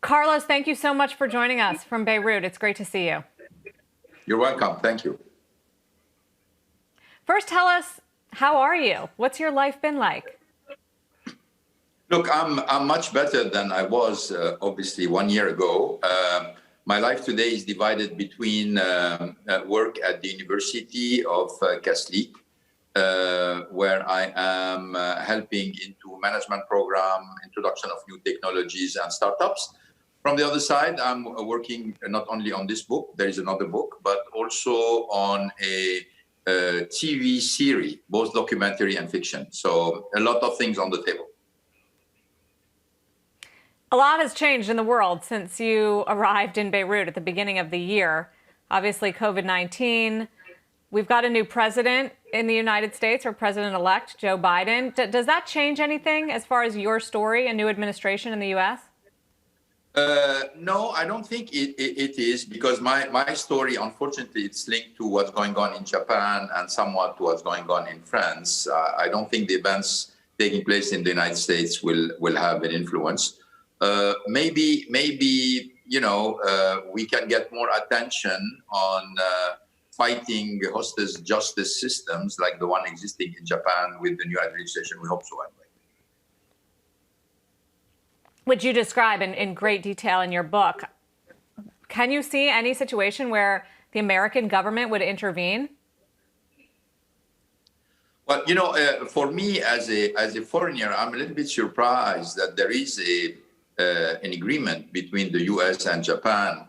Carlos, thank you so much for joining us from Beirut. It's great to see you. You're welcome. Thank you. First, tell us, how are you? What's your life been like? Look, I'm much better than I was, obviously, 1 year ago. My life today is divided between work at the University of Kaslik, where I am helping into management program, introduction of new technologies and startups. From the other side, I'm working not only on this book, there is another book, but also on a TV series, both documentary and fiction. So a lot of things on the table. A lot has changed in the world since you arrived in Beirut at the beginning of the year. Obviously, COVID-19. We've got a new president in the United States, or president-elect Joe Biden. Does that change anything as far as your story, a new administration in the U.S.? No, I don't think it is, because my story, unfortunately, it's linked to what's going on in Japan and somewhat to what's going on in France. I don't think the events taking place in the United States will have an influence. Maybe we can get more attention on fighting hostage justice systems like the one existing in Japan with the new administration. We hope so, anyway. Which you describe in great detail in your book. Can you see any situation where the American government would intervene? Well, for me as a foreigner, I'm a little bit surprised that there is an agreement between the U.S. and Japan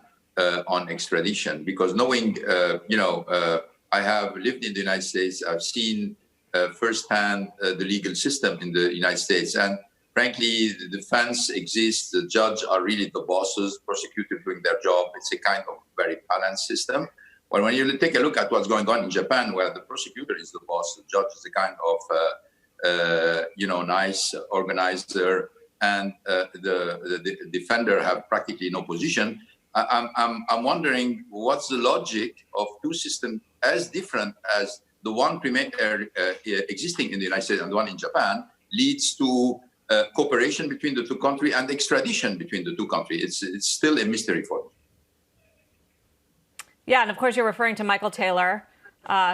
on extradition, because knowing, I have lived in the United States, I've seen firsthand the legal system in the United States, and frankly, the defense exists, the judge are really the bosses, prosecutor doing their job. It's a kind of very balanced system. But when you take a look at what's going on in Japan, where the prosecutor is the boss, the judge is a kind of, nice organizer, and the defender have practically no position. I'm wondering what's the logic of two systems as different as the one existing in the United States and the one in Japan leads to cooperation between the two countries and extradition between the two countries. It's still a mystery for me. Yeah, and of course you're referring to Michael Taylor,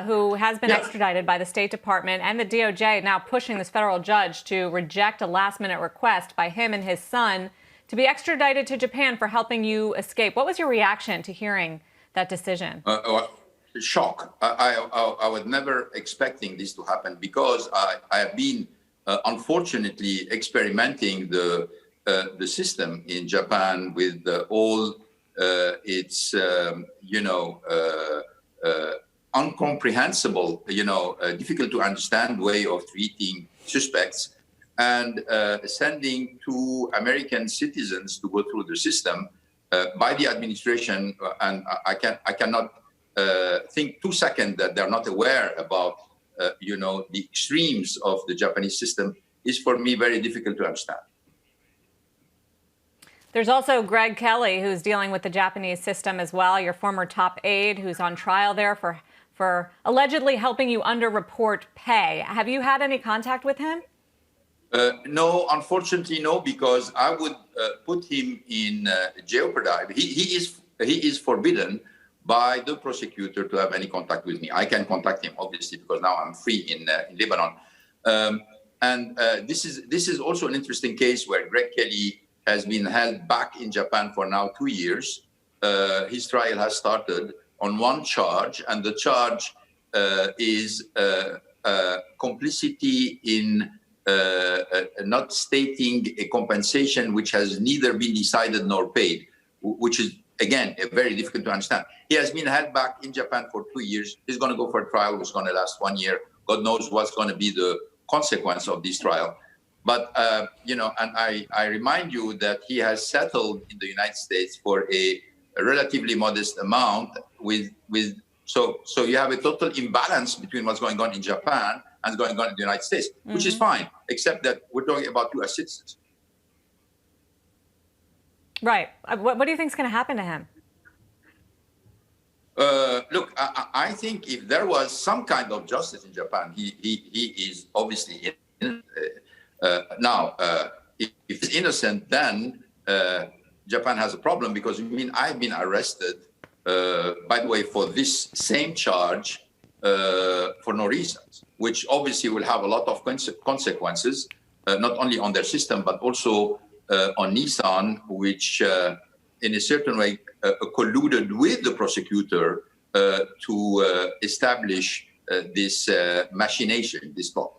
who has been extradited by the State Department and the DOJ, now pushing this federal judge to reject a last-minute request by him and his son to be extradited to Japan for helping you escape. What was your reaction to hearing that decision? Shock. I was never expecting this to happen, because I have been, unfortunately, experimenting the system in Japan with all its, incomprehensible, difficult to understand way of treating suspects, and sending two American citizens to go through the system by the administration. And I cannot think 2 seconds that they're not aware about, the extremes of the Japanese system is, for me, very difficult to understand. There's also Greg Kelly, who's dealing with the Japanese system as well, your former top aide who's on trial there for allegedly helping you underreport pay. Have you had any contact with him? No, unfortunately, no, because I would put him in jeopardy. He is forbidden by the prosecutor to have any contact with me. I can contact him, obviously, because now I'm free in Lebanon. This is also an interesting case where Greg Kelly has been held back in Japan for now 2 years. His trial has started on one charge, and the charge is complicity in not stating a compensation which has neither been decided nor paid, which is, again, very difficult to understand. He has been held back in Japan for 2 years. He's going to go for a trial which is going to last 1 year. God knows what's going to be the consequence of this trial. But, and I remind you that he has settled in the United States for a relatively modest amount so you have a total imbalance between what's going on in Japan and going on in the United States, which is fine, except that we're talking about U.S. citizens. Right. What do you think is going to happen to him? Look, I think if there was some kind of justice in Japan, he is obviously innocent. Now, if he's innocent, then Japan has a problem because I've been arrested, by the way, for this same charge for no reasons, which obviously will have a lot of consequences, not only on their system, but also on Nissan, which in a certain way colluded with the prosecutor to establish this machination, this plot.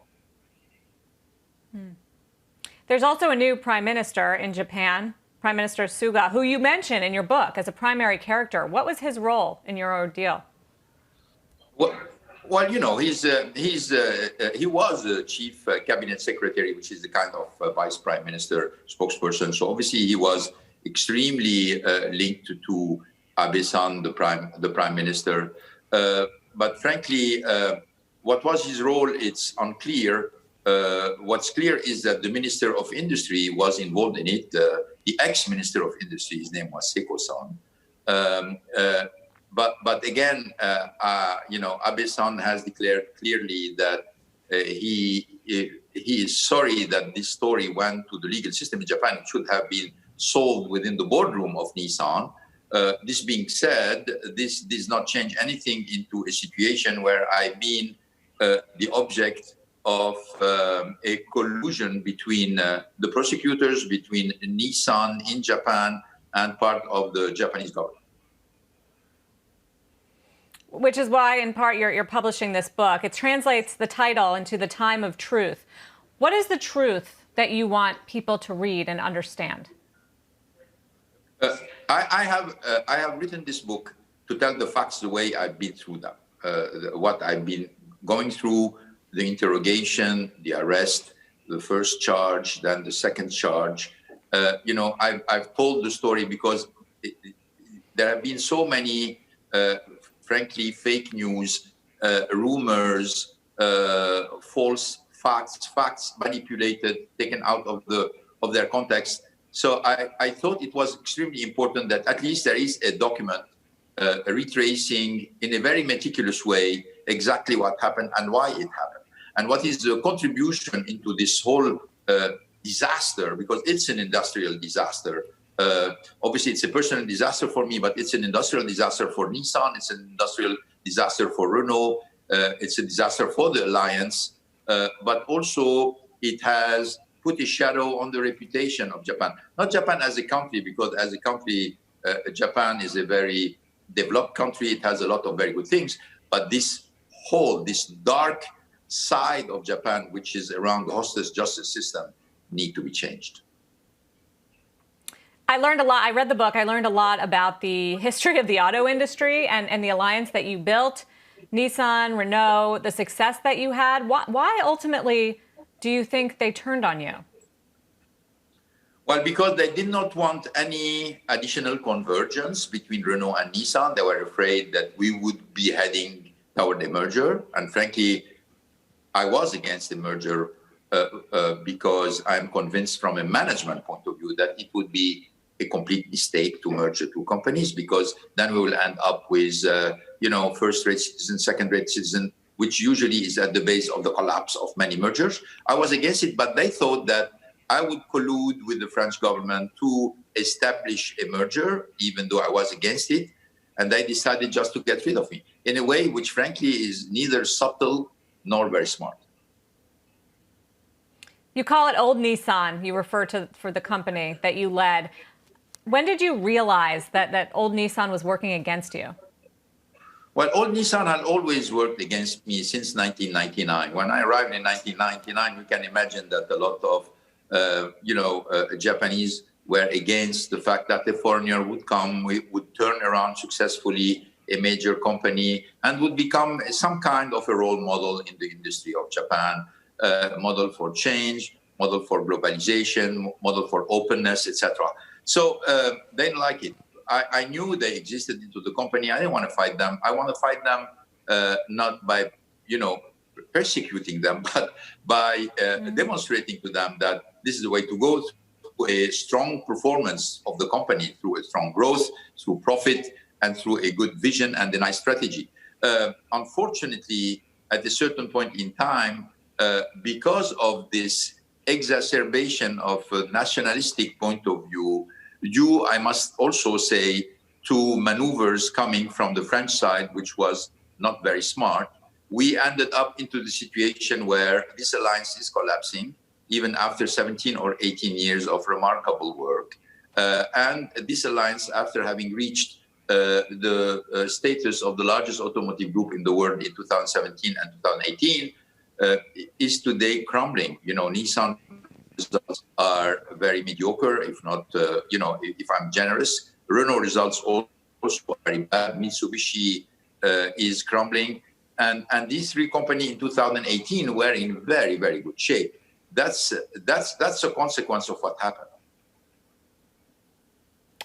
There's also a new prime minister in Japan, Prime Minister Suga, who you mention in your book as a primary character. What was his role in your ordeal? Well, you know, he was a chief cabinet secretary, which is the kind of vice prime minister spokesperson. So obviously he was extremely linked to Abe-san, the prime minister. But frankly, what was his role? It's unclear. What's clear is that the Minister of Industry was involved in it. The ex-Minister of Industry, his name was Seko-san. But again, you know, Abe-san has declared clearly that he is sorry that this story went to the legal system in Japan. It should have been solved within the boardroom of Nissan. This being said, this does not change anything into a situation where I've been the object of a collusion between the prosecutors, between Nissan in Japan and part of the Japanese government. Which is why, in part, you're publishing this book. It translates the title into the time of truth. What is the truth that you want people to read and understand? I have written this book to tell the facts the way I've been through them, what I've been going through, the interrogation, the arrest, the first charge, then the second charge. You know, I've told the story because there have been so many, frankly, fake news, rumors, false facts manipulated, taken out of their context. So I thought it was extremely important that at least there is a document retracing in a very meticulous way exactly what happened and why it happened. And what is the contribution into this whole disaster, because it's an industrial disaster. Obviously, it's a personal disaster for me, but it's an industrial disaster for Nissan. It's an industrial disaster for Renault. It's a disaster for the alliance. But also, it has put a shadow on the reputation of Japan. Not Japan as a country, because as a country, Japan is a very developed country. It has a lot of very good things. But this dark side of Japan, which is around the hostage justice system, need to be changed. I learned a lot. I read the book. I learned a lot about the history of the auto industry and the alliance that you built, Nissan, Renault, the success that you had. Why ultimately do you think they turned on you? Well, because they did not want any additional convergence between Renault and Nissan. They were afraid that we would be heading toward a merger. And frankly, I was against the merger because I'm convinced from a management point of view that it would be a complete mistake to merge the two companies, because then we will end up with, you know, first-rate citizen, second-rate citizen, which usually is at the base of the collapse of many mergers. I was against it, but they thought that I would collude with the French government to establish a merger, even though I was against it. And they decided just to get rid of me in a way which, frankly, is neither subtle nor very smart. You call it old Nissan. You refer to for the company that you led. When did you realize that old Nissan was working against you? Well, old Nissan had always worked against me since 1999. When I arrived in 1999, you can imagine that a lot of, Japanese were against the fact that a foreigner would come, would turn around successfully a major company and would become some kind of a role model in the industry of Japan, model for change, model for globalization, model for openness, etc. So they didn't like it. I knew they existed into the company. I didn't want to fight them. I want to fight them not by, persecuting them, but by demonstrating to them that this is the way to go, through a strong performance of the company, through a strong growth, through profit, and through a good vision and a nice strategy. Unfortunately, at a certain point in time, because of this exacerbation of a nationalistic point of view, due, I must also say, to maneuvers coming from the French side, which was not very smart. We ended up into the situation where this alliance is collapsing, even after 17 or 18 years of remarkable work. And this alliance, after having reached the status of the largest automotive group in the world in 2017 and 2018, is today crumbling. Nissan results are very mediocre, if not, if I'm generous. Renault results also are very bad. Mitsubishi is crumbling. And these three companies in 2018 were in very, very good shape. That's a consequence of what happened.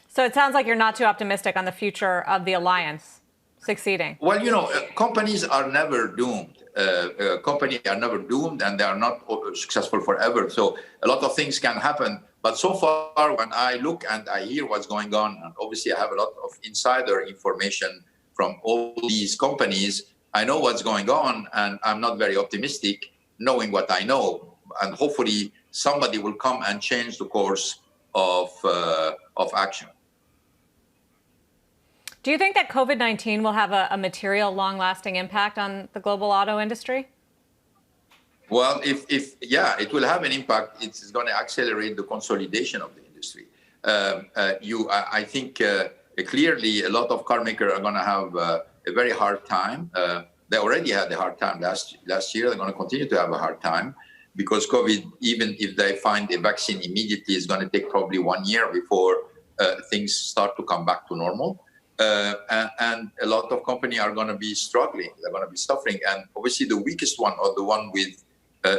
So it sounds like you're not too optimistic on the future of the alliance succeeding. Well, companies are never doomed. Companies are never doomed, and they are not successful forever. So a lot of things can happen. But so far, when I look and I hear what's going on, and obviously I have a lot of insider information from all these companies, I know what's going on, and I'm not very optimistic knowing what I know. And hopefully somebody will come and change the course of action. Do you think that COVID-19 will have a material, long-lasting impact on the global auto industry? Well, it will have an impact. It's going to accelerate the consolidation of the industry. I think clearly a lot of car makers are going to have a very hard time. They already had a hard time last year. They're going to continue to have a hard time because COVID, even if they find a vaccine immediately, is going to take probably 1 year before things start to come back to normal. And a lot of companies are going to be struggling. They're going to be suffering. And obviously the weakest one, or the one with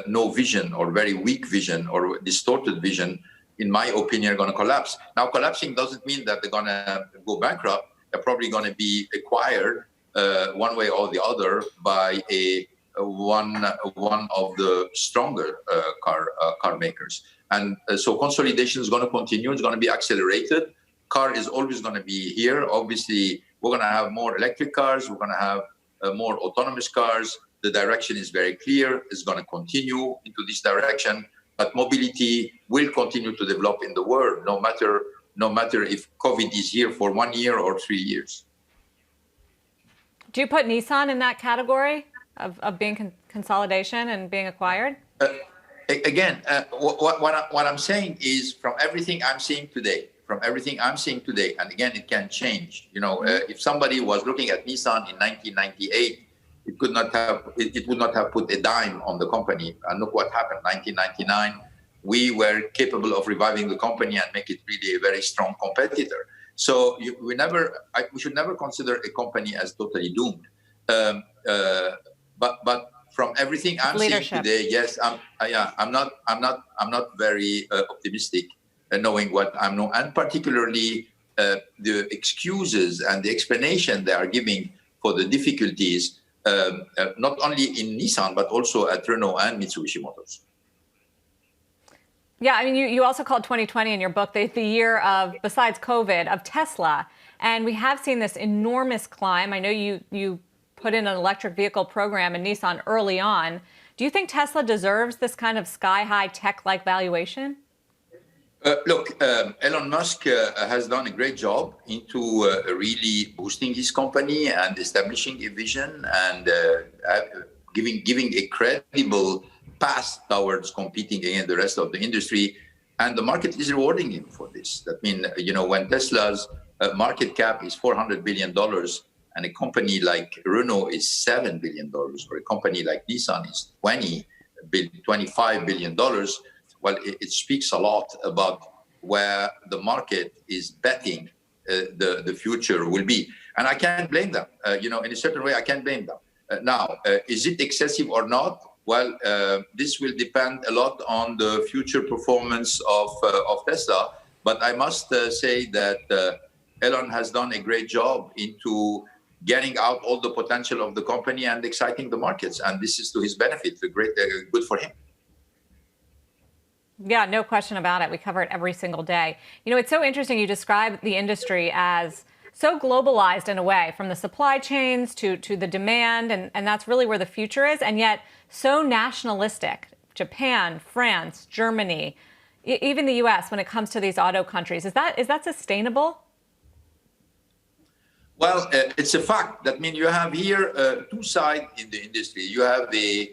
no vision or very weak vision or distorted vision, in my opinion, are going to collapse. Now, collapsing doesn't mean that they're going to go bankrupt. They're probably going to be acquired one way or the other by one of the stronger car makers. And so consolidation is going to continue. It's going to be accelerated. Car is always going to be here. Obviously, we're going to have more electric cars. We're going to have more autonomous cars. The direction is very clear. It's going to continue into this direction. But mobility will continue to develop in the world, no matter if COVID is here for 1 year or 3 years. Do you put Nissan in that category of being consolidation and being acquired? Again, what I'm saying is from everything I'm seeing today, and again, it can change. If somebody was looking at Nissan in 1998, it would not have put a dime on the company. And look what happened. 1999, we were capable of reviving the company and make it really a very strong competitor. So we should never consider a company as totally doomed. But from everything I'm seeing today, yes, I'm not very optimistic, knowing what I know, and particularly the excuses and the explanation they are giving for the difficulties, not only in Nissan but also at Renault and Mitsubishi Motors. Yeah, I mean, you also called 2020 in your book the year of, besides COVID, of Tesla. And we have seen this enormous climb. I know you put in an electric vehicle program in Nissan early on. Do you think Tesla deserves this kind of sky-high tech-like valuation? Look, Elon Musk has done a great job into really boosting his company and establishing a vision and giving a credible path towards competing against the rest of the industry. And the market is rewarding him for this. That means, when Tesla's market cap is $400 billion and a company like Renault is $7 billion, or a company like Nissan is $25 billion, well, it speaks a lot about where the market is betting the future will be. And I can't blame them. In a certain way, I can't blame them. Now, is it excessive or not? Well, this will depend a lot on the future performance of Tesla. But I must say that Elon has done a great job into getting out all the potential of the company and exciting the markets. And this is to his benefit, good for him. Yeah, no question about it. We cover it every single day. It's so interesting. You describe the industry as so globalized in a way, from the supply chains to the demand, and that's really where the future is, and yet so nationalistic. Japan, France, Germany, even the U.S., when it comes to these auto countries. Is that sustainable? Well, it's a fact. That means you have here two sides in the industry. You have the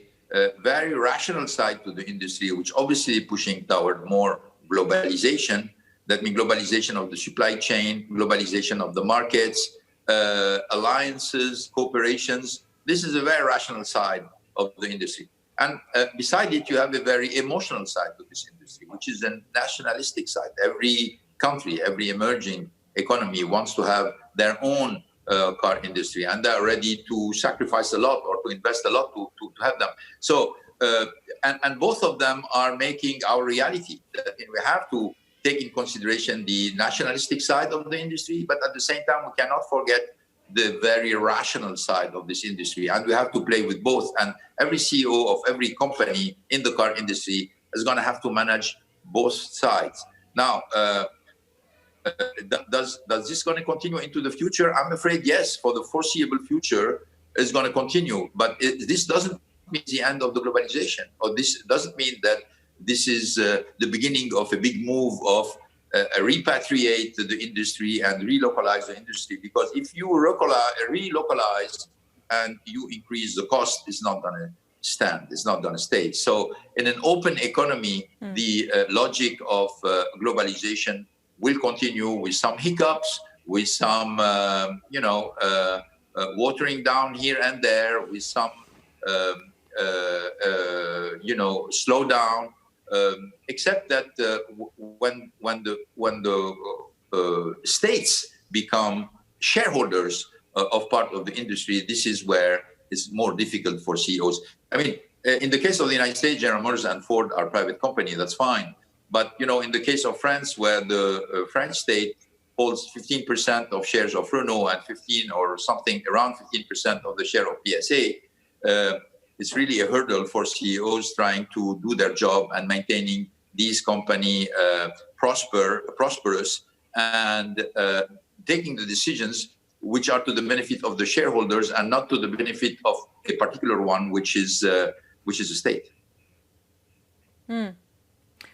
very rational side to the industry, which obviously pushing toward more globalization. That means globalization of the supply chain, globalization of the markets, alliances, cooperations. This is a very rational side of the industry. And beside it, you have a very emotional side to this industry, which is a nationalistic side. Every country, every emerging economy wants to have their own car industry, and they're ready to sacrifice a lot or to invest a lot to have them. So, and both of them are making our reality. We have to take in consideration the nationalistic side of the industry, but at the same time, we cannot forget the very rational side of this industry, and we have to play with both. And every CEO of every company in the car industry is going to have to manage both sides. Now, does this going to continue into the future? I'm afraid yes, for the foreseeable future, it's going to continue. But this doesn't mean the end of the globalization, or this doesn't mean that this is the beginning of a big move of repatriate the industry and relocalize the industry. Because if you relocalize and you increase the cost, it's not going to stand. It's not going to stay. So in an open economy, the logic of globalization will continue with some hiccups, with some, watering down here and there, with some, slowdown. Except that when the states become shareholders of part of the industry, this is where it's more difficult for CEOs. I mean, in the case of the United States, General Motors and Ford are private company. That's fine. But in the case of France, where the French state holds 15% of shares of Renault and 15 or something around 15% of the share of PSA. It's really a hurdle for CEOs trying to do their job and maintaining these company prosperous and taking the decisions which are to the benefit of the shareholders and not to the benefit of a particular one, which is a state.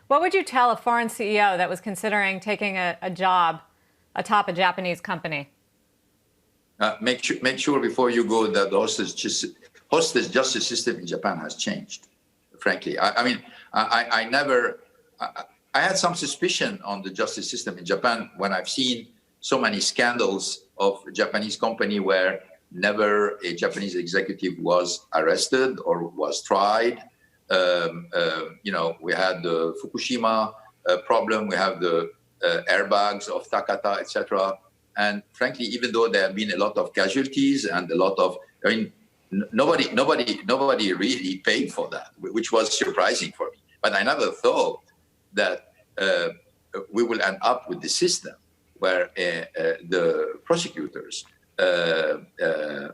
What would you tell a foreign CEO that was considering taking a job atop a Japanese company? Make sure before you go that the hostage justice system in Japan has changed. Frankly, I had some suspicion on the justice system in Japan when I've seen so many scandals of a Japanese company where never a Japanese executive was arrested or was tried. We had the Fukushima problem, we have the airbags of Takata, etc. And frankly, even though there have been a lot of casualties and a lot of, nobody really paid for that, which was surprising for me. But I never thought that we will end up with the system where the prosecutors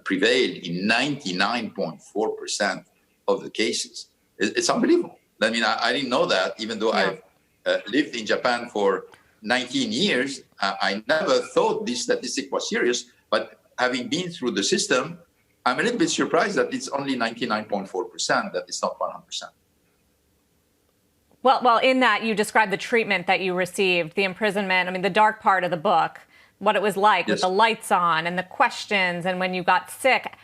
prevailed in 99.4% of the cases. It's unbelievable. I mean, I didn't know that, even though I've lived in Japan for 19 years. I never thought this statistic was serious, but having been through the system, I'm a little bit surprised that it's only 99.4%, that it's not 100%. Well, in that you described the treatment that you received, the imprisonment, the dark part of the book, what it was like with the lights on and the questions and when you got sick.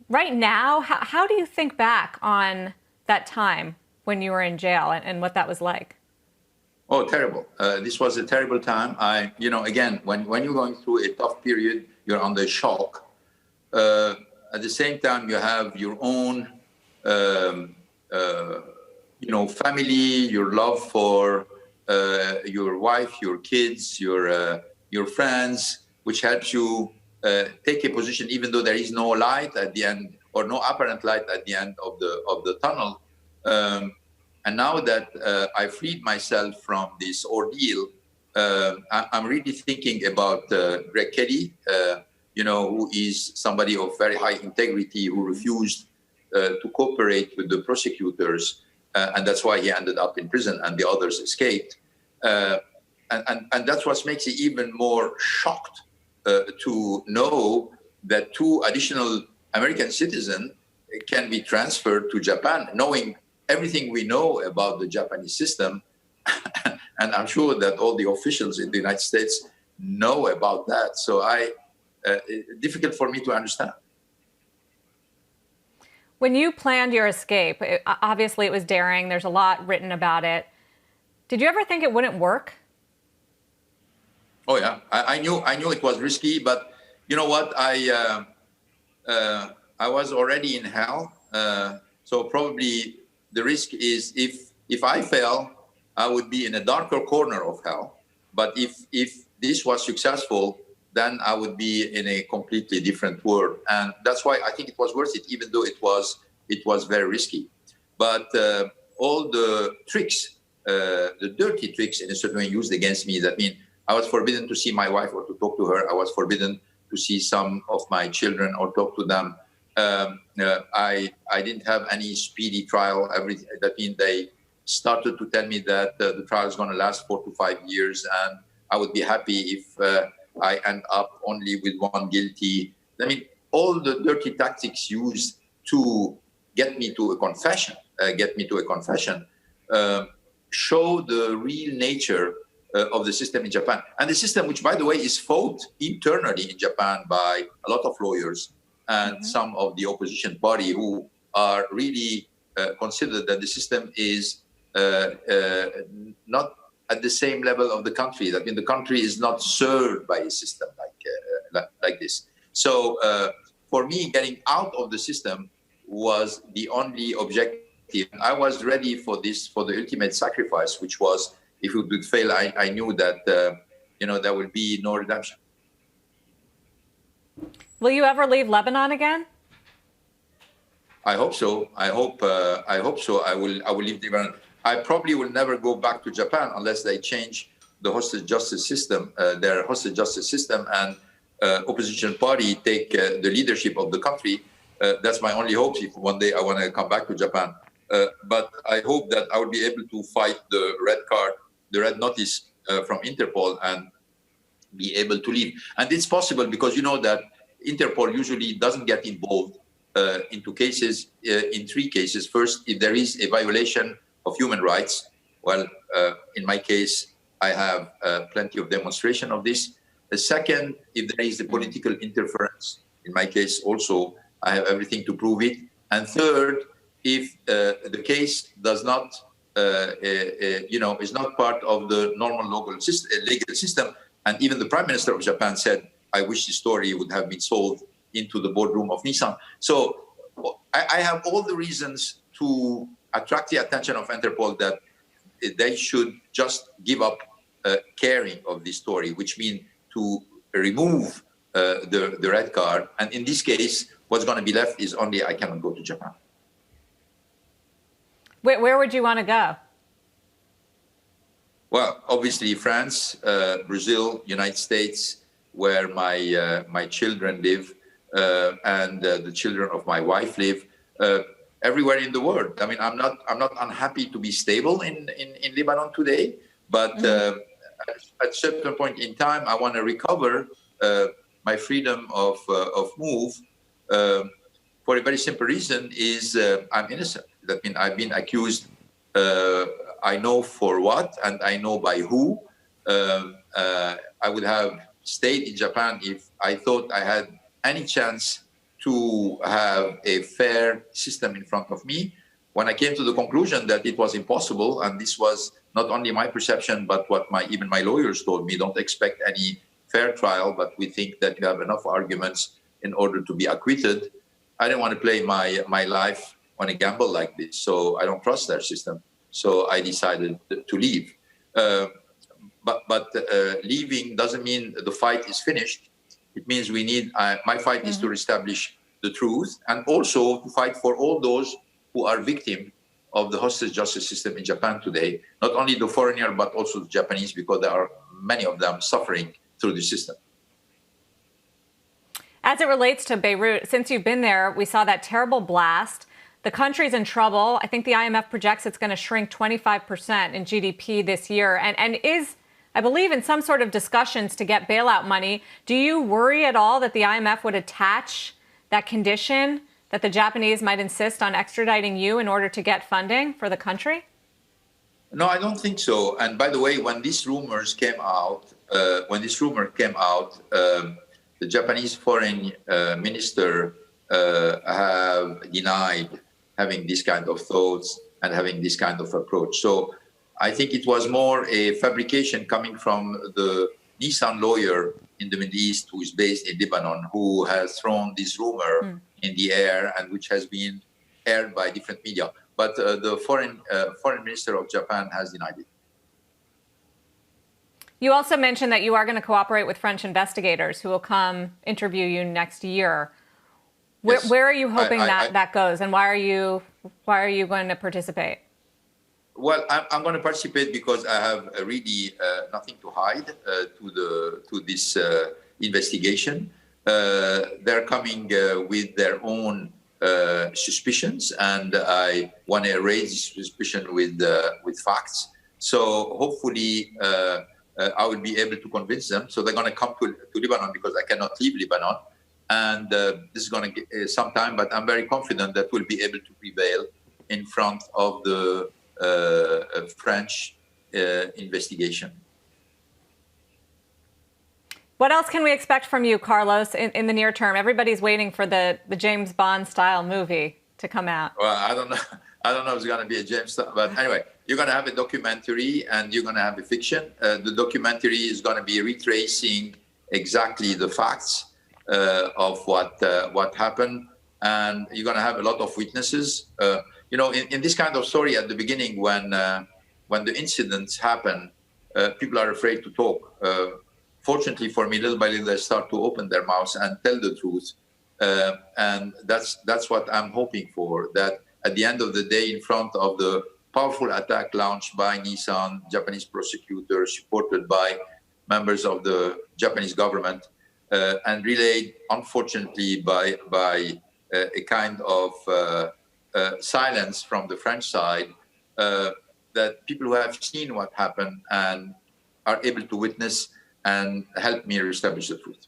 Right now, how do you think back on that time when you were in jail and what that was like? Oh, terrible. This was a terrible time. Again, when you're going through a tough period, you're under shock. At the same time, you have your own, family, your love for your wife, your kids, your friends, which helps you take a position, even though there is no light at the end or no apparent light at the end of the tunnel. And now that I freed myself from this ordeal, I'm really thinking about Greg Kelly, who is somebody of very high integrity, who refused to cooperate with the prosecutors. And that's why he ended up in prison and the others escaped. And that's what makes it even more shocked to know that 2 additional American citizens can be transferred to Japan, knowing everything we know about the Japanese system, And I'm sure that all the officials in the United States know about that. So difficult for me to understand. When you planned your escape, obviously it was daring. There's a lot written about it. Did you ever think it wouldn't work? Oh yeah, I knew it was risky, but you know what? I was already in hell, so probably the risk is if I fell, I would be in a darker corner of hell. But if this was successful, then I would be in a completely different world, and that's why I think it was worth it, even though it was very risky. But all the tricks, the dirty tricks, in a certain way, used against me. That mean I was forbidden to see my wife or to talk to her. I was forbidden to see some of my children or talk to them. I didn't have any speedy trial. That means they started to tell me that the trial is going to last 4 to 5 years, and I would be happy if I end up only with one guilty. I mean, all the dirty tactics used to get me to a confession, show the real nature of the system in Japan. And the system, which, by the way, is fought internally in Japan by a lot of lawyers and some of the opposition party who are really consider that the system is not at the same level of the country. That in the country is not served by a system like this. So for me, getting out of the system was the only objective. I was ready for this, for the ultimate sacrifice, which was, if it would fail, I knew that there will be no redemption. Will you ever leave Lebanon again? I hope so. I hope so. I will leave Lebanon. I probably will never go back to Japan unless they change the hostage justice system, their hostage justice system, and opposition party take the leadership of the country. That's my only hope if one day I want to come back to Japan. But I hope that I will be able to fight the red card, the red notice from Interpol, and be able to leave. And it's possible because you know that Interpol usually doesn't get involved into cases, in 3 cases. First, if there is a violation of human rights, well, in my case, I have plenty of demonstration of this. The second, if there is a political interference, in my case also, I have everything to prove it. And third, if the case does not, is not part of the normal legal system, and even the Prime Minister of Japan said, I wish the story would have been sold into the boardroom of Nissan. So I have all the reasons to attract the attention of Interpol that they should just give up caring of this story, which means to remove the red card. And in this case, what's going to be left is only I cannot go to Japan. Where would you want to go? Well, obviously France, Brazil, United States, where my children live, and the children of my wife live. Everywhere in the world. I mean, I'm not unhappy to be stable in Lebanon today, but at a certain point in time, I want to recover my freedom of move. For a very simple reason is I'm innocent. That means I've been accused. I know for what, and I know by who. I would have stayed in Japan if I thought I had any chance to have a fair system in front of me. When I came to the conclusion that it was impossible, and this was not only my perception, but what even my lawyers told me, don't expect any fair trial, but we think that you have enough arguments in order to be acquitted. I didn't want to play my life on a gamble like this, so I don't trust their system. So I decided to leave. But leaving doesn't mean the fight is finished. It means we need, my fight is to establish the truth, and also to fight for all those who are victims of the hostage justice system in Japan today, not only the foreigner, but also the Japanese, because there are many of them suffering through the system. As it relates to Beirut, since you've been there, we saw that terrible blast. The country's in trouble. I think the IMF projects it's going to shrink 25% in GDP this year, and is, I believe, in some sort of discussions to get bailout money. Do you worry at all that the IMF would attach that condition that the Japanese might insist on extraditing you in order to get funding for the country? No, I don't think so. And by the way, when these rumors came out, the Japanese foreign minister have denied having this kind of thoughts and having this kind of approach. So I think it was more a fabrication coming from the Nissan lawyer in the Middle East, who is based in Lebanon, who has thrown this rumor in the air and which has been aired by different media. But the foreign minister of Japan has denied it. You also mentioned that you are going to cooperate with French investigators who will come interview you next year. Yes. Where are you hoping that goes, and why are you going to participate? Well, I'm going to participate because I have really nothing to hide to this investigation. They're coming with their own suspicions, and I want to raise this suspicion with facts. So hopefully I will be able to convince them. So they're going to come to Lebanon because I cannot leave Lebanon. And this is going to get some time, but I'm very confident that we'll be able to prevail in front of the French investigation. What else can we expect from you, Carlos, in the near term? Everybody's waiting for the James Bond style movie to come out. Well, I don't know if it's going to be a James Bond, but anyway, you're going to have a documentary and you're going to have a fiction. The documentary is going to be retracing exactly the facts of what happened, and you're going to have a lot of witnesses. In this kind of story, at the beginning, when the incidents happen, people are afraid to talk. Fortunately for me, little by little, they start to open their mouths and tell the truth. And that's what I'm hoping for, that at the end of the day, in front of the powerful attack launched by Nissan, Japanese prosecutors, supported by members of the Japanese government, and relayed, unfortunately, by a kind of silence from the French side, that people who have seen what happened and are able to witness and help me reestablish the truth.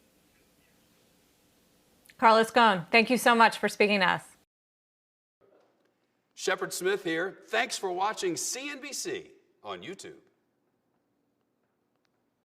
Carlos Ghosn, thank you so much for speaking to us. Shepard Smith here. Thanks for watching CNBC on YouTube.